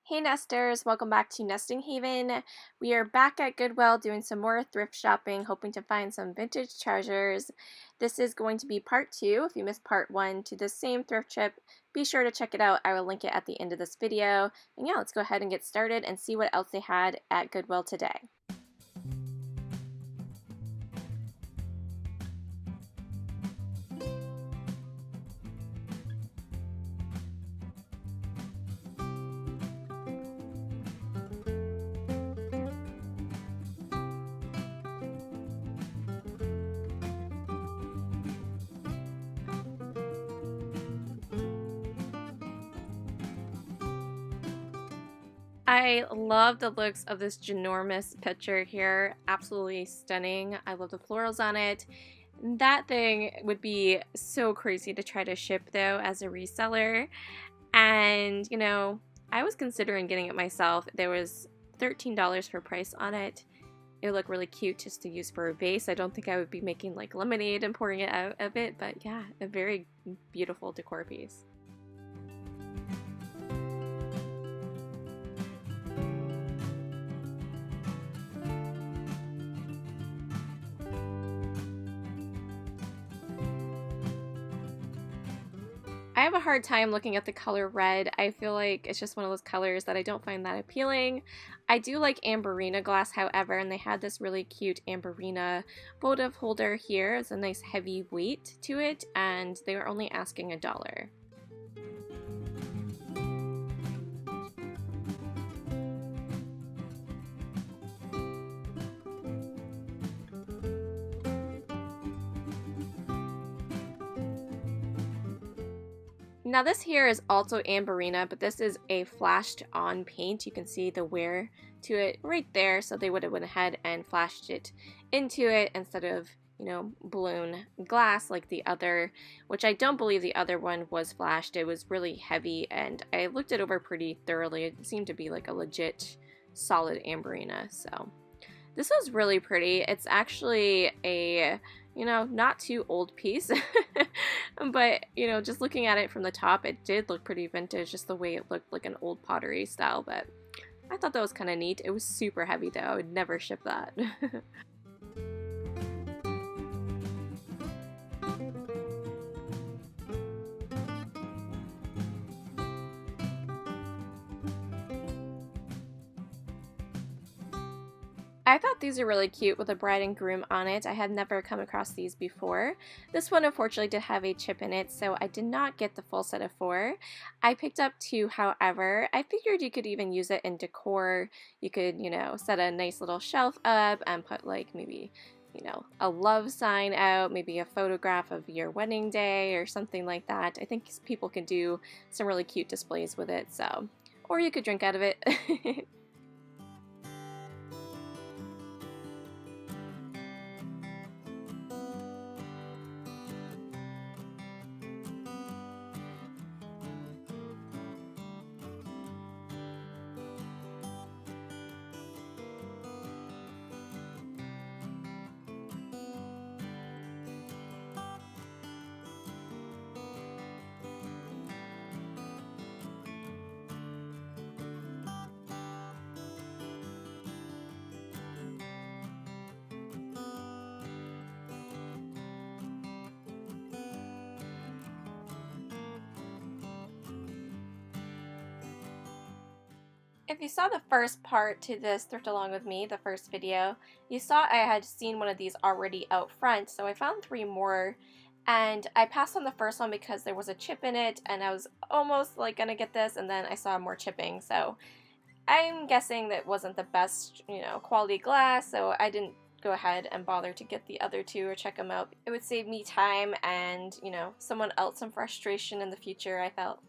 Hey nesters, welcome back to Nesting Haven. We are back at Goodwill doing some more thrift shopping, hoping to find some vintage treasures. This is going to be part 2. If you missed part 1 to the same thrift trip, be sure to check it out. I will link it at the end of this video. And yeah, let's go ahead and get started and see what else they had at Goodwill today. I love the looks of this ginormous picture here. Absolutely stunning. I love the florals on it. That thing would be so crazy to try to ship though as a reseller. And you know, I was considering getting it myself. There was $13 per price on it. It would look really cute just to use for a vase. I don't think I would be making like lemonade and pouring it out of it, but yeah, a very beautiful decor piece. I have a hard time looking at the color red. I feel like it's just one of those colors that I don't find that appealing. I do like Amberina glass, however, and they had this really cute Amberina votive holder here. It's a nice heavy weight to it, and they were only asking $1. Now this here is also Amberina, but this is a flashed on paint. You can see the wear to it right there, so they would have went ahead and flashed it into it instead of, you know, balloon glass like the other, which I don't believe the other one was flashed. It was really heavy, and I looked it over pretty thoroughly. It seemed to be like a legit solid Amberina, so this was really pretty. It's actually a, you know, not too old piece, but, you know, just looking at it from the top, it did look pretty vintage, just the way it looked like an old pottery style, but I thought that was kind of neat. It was super heavy though. I would never ship that. I thought these are really cute with a bride and groom on it. I had never come across these before. This one unfortunately did have a chip in it, so I did not get the full set of 4. I picked up 2, however. I figured you could even use it in decor. You could, you know, set a nice little shelf up and put like maybe, you know, a love sign out, maybe a photograph of your wedding day or something like that. I think people can do some really cute displays with it, so. Or you could drink out of it. If you saw the first part to this Thrift Along With Me, the first video, you saw I had seen one of these already out front, so I found 3 more, and I passed on the first one because there was a chip in it, and I was almost like gonna get this, and then I saw more chipping, so I'm guessing that wasn't the best, you know, quality glass, so I didn't go ahead and bother to get the other 2 or check them out. It would save me time and, you know, someone else some frustration in the future, I felt.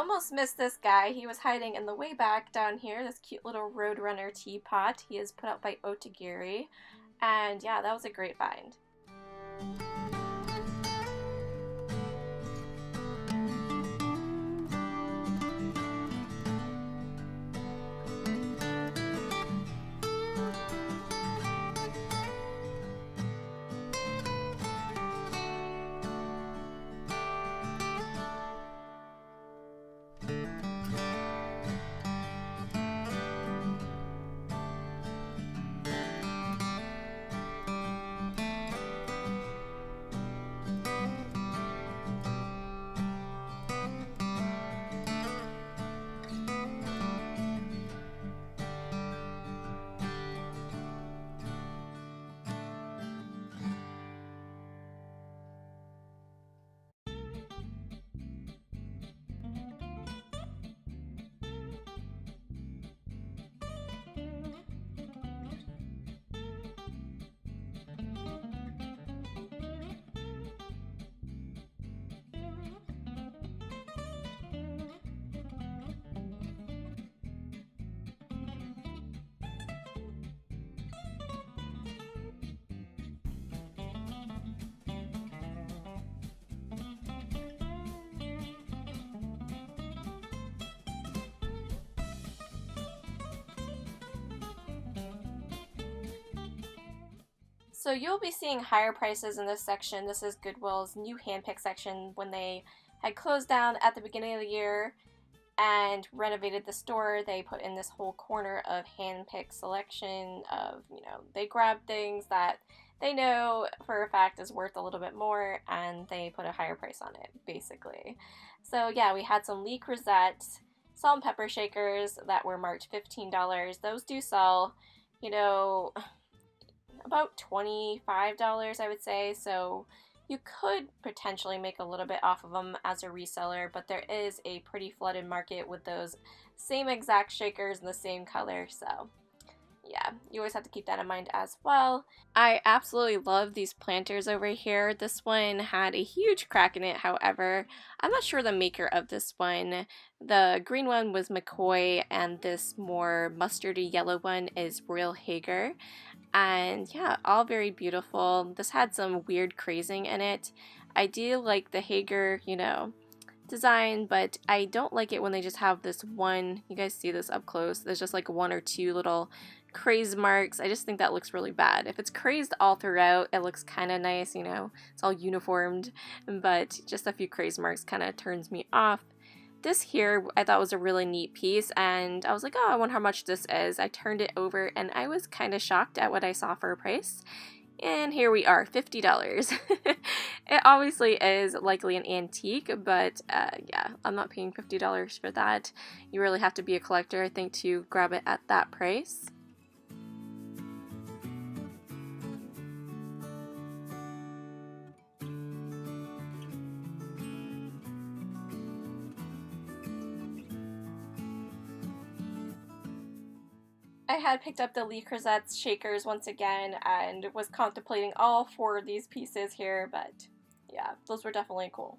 almost missed this guy. He was hiding in the way back down here, this cute little Roadrunner teapot. He is put out by Otagiri. And yeah, that was a great find. So you'll be seeing higher prices in this section. This is Goodwill's new handpick section. When they had closed down at the beginning of the year and renovated the store, they put in this whole corner of handpick selection of, they grab things that they know for a fact is worth a little bit more and they put a higher price on it, basically. So yeah, we had some Lee Crozet salt and pepper shakers that were marked $15. Those do sell, about $25, I would say, so you could potentially make a little bit off of them as a reseller, but there is a pretty flooded market with those same exact shakers in the same color, so yeah, you always have to keep that in mind as well. I absolutely love these planters over here. This one had a huge crack in it, however. I'm not sure the maker of this one. The green one was McCoy, and this more mustardy yellow one is Royal Haegar. And yeah, all very beautiful. This had some weird crazing in it. I do like the Haegar, design, but I don't like it when they just have this one, you guys see this up close, there's just like one or two little craze marks. I just think that looks really bad. If it's crazed all throughout, it looks kind of nice, it's all uniformed, but just a few craze marks kind of turns me off. This here I thought was a really neat piece, and I was like, oh, I wonder how much this is. I turned it over and I was kind of shocked at what I saw for a price. And here we are, $50. It obviously is likely an antique, but yeah, I'm not paying $50 for that. You really have to be a collector, I think, to grab it at that price. I had picked up the Lee Crozet shakers once again and was contemplating all four of these pieces here, but yeah, those were definitely cool.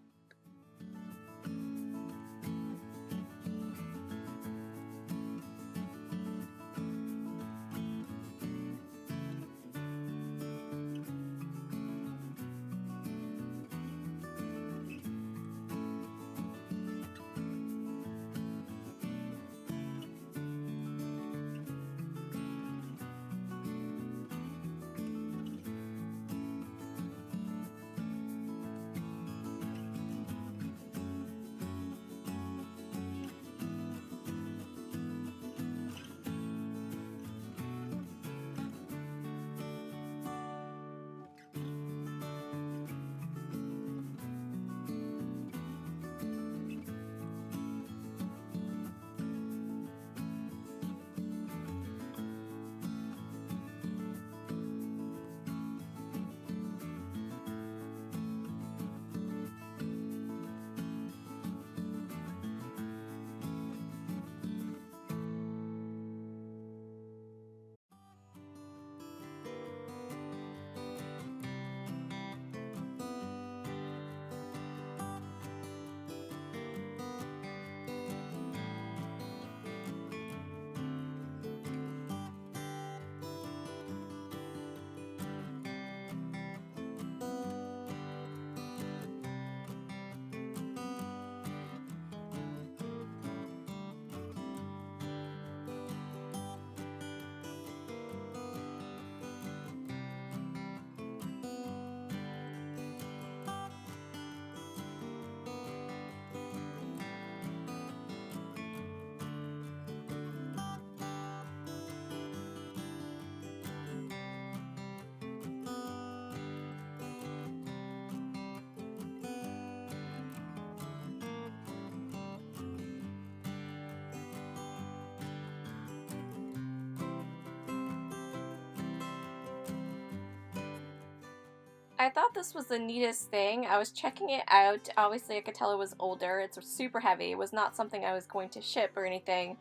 I thought this was the neatest thing. I was checking it out. Obviously, I could tell it was older. It's super heavy. It was not something I was going to ship or anything.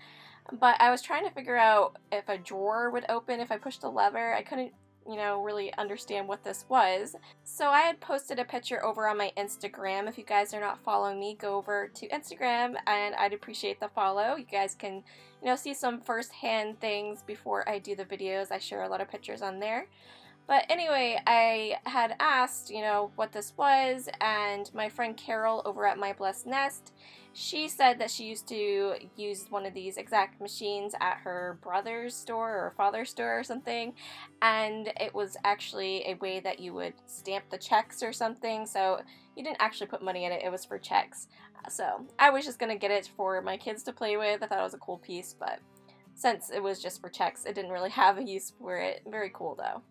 But I was trying to figure out if a drawer would open if I pushed the lever. I couldn't, really understand what this was. So I had posted a picture over on my Instagram. If you guys are not following me, go over to Instagram and I'd appreciate the follow. You guys can, see some first-hand things before I do the videos. I share a lot of pictures on there. But anyway, I had asked, what this was, and my friend Carol over at My Blessed Nest, she said that she used to use one of these exact machines at her brother's store or father's store or something, and it was actually a way that you would stamp the checks or something, so you didn't actually put money in it, it was for checks. So I was just going to get it for my kids to play with. I thought it was a cool piece, but since it was just for checks, it didn't really have a use for it. Very cool though.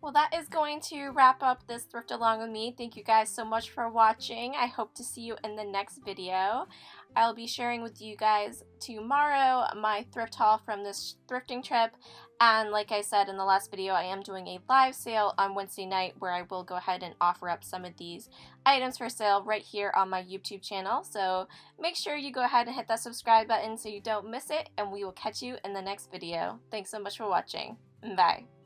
Well, that is going to wrap up this thrift along with me. Thank you guys so much for watching. I hope to see you in the next video. I'll be sharing with you guys tomorrow my thrift haul from this thrifting trip. And like I said in the last video, I am doing a live sale on Wednesday night where I will go ahead and offer up some of these items for sale right here on my YouTube channel. So make sure you go ahead and hit that subscribe button so you don't miss it, and we will catch you in the next video. Thanks so much for watching. Bye.